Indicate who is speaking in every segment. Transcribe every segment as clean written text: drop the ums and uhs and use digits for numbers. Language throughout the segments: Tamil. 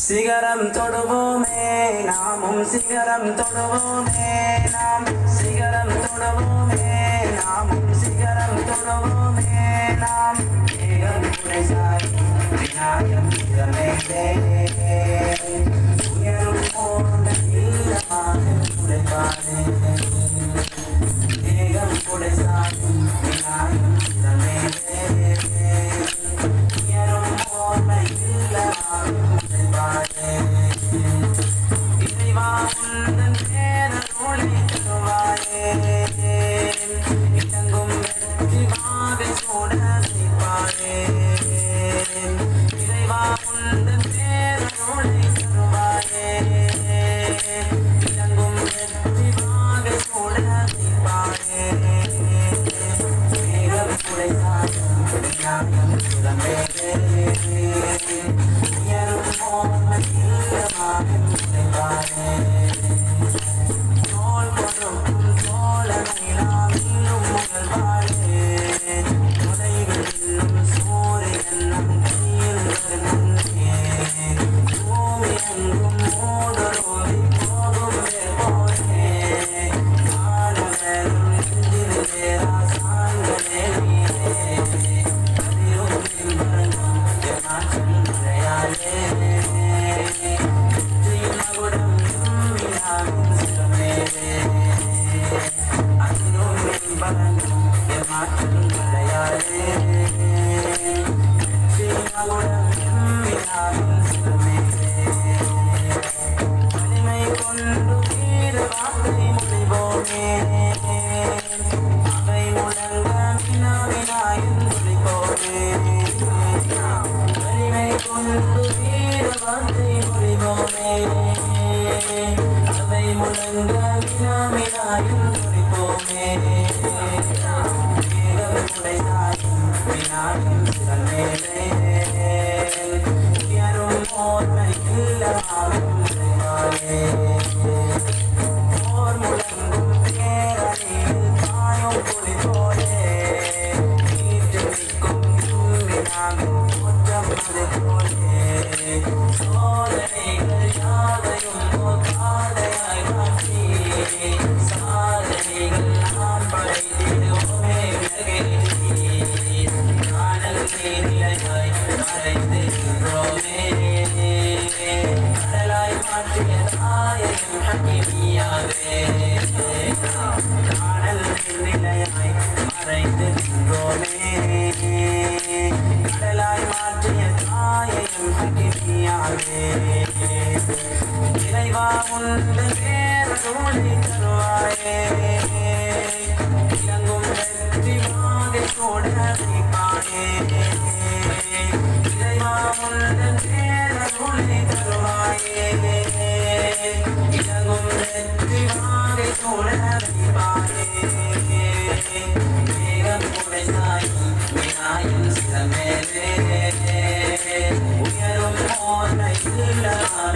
Speaker 1: சிகரம் தொடுவோமே நாமும் சிகரம் தொடுவோமே நாம் சிகரம் தொடுவோமே நாமும் சிகரம் தொடுவோமே நாம் மேகம் குடைசாய் விநாயகம் சிரமேலே உயரும் போன்ற இல்லமாக குடைப்பானே மேகம் குடைசாய் விநாயகம் சிரமேலே உயரும் போன்ற இல்லமாக இறைவா உந்தன் பேரருளை தருவாயே இலங்கும் வெற்றி வாகை சூட செய்வாயே இறைவா உந்தன் பேரருளை தருவாயே இலங்கும் வெற்றி வாகை சூட செய்வாயே மேகம் குடைசாய் விநாயகம் சிரமேலே இறைவா உந்தன் பேரருளை தருவாயே இலங்கும் வெற்றி வாகை சூட செய்வாயே இறைவா உந்தன் பேரருளை தருவாயே இலங்கும் வெற்றி வாகை சூட செய்வாயே மேகம் குடைசாய் விநாயகம் சிரமேலே உயரும் போன்ற இல்லமாக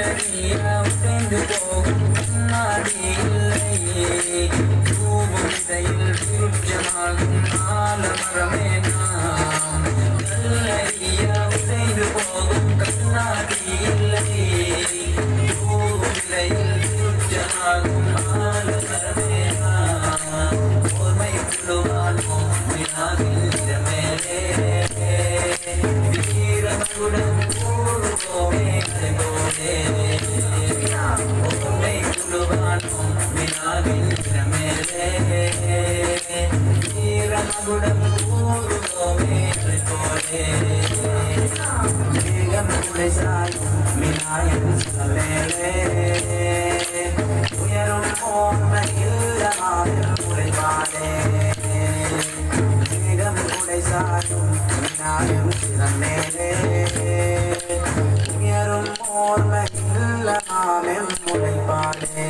Speaker 1: கல்லறிந்து போகும் கண்ணாடி இல்லை பூவும் இதையில் விருட்சமாகும் ஆலமரமே நாம் கல்லறிய உடைந்து போகும் கண்ணாடி இல்லை பூவும் இதையில் விருட்சமாகும் ஆலமரமே நாம் ஓர்மை கொள்ளுவானோம் வினாவில் இடமேலே வீரமகுடம் விநாயகம் சிரமேலே உயரும் போன்ற இல்லமாக உழைப்பானே மேகம் குடைசாயும் விநாயகம் சிரமேலே உயரும் போன்ற இல்லமாக உழைப்பானே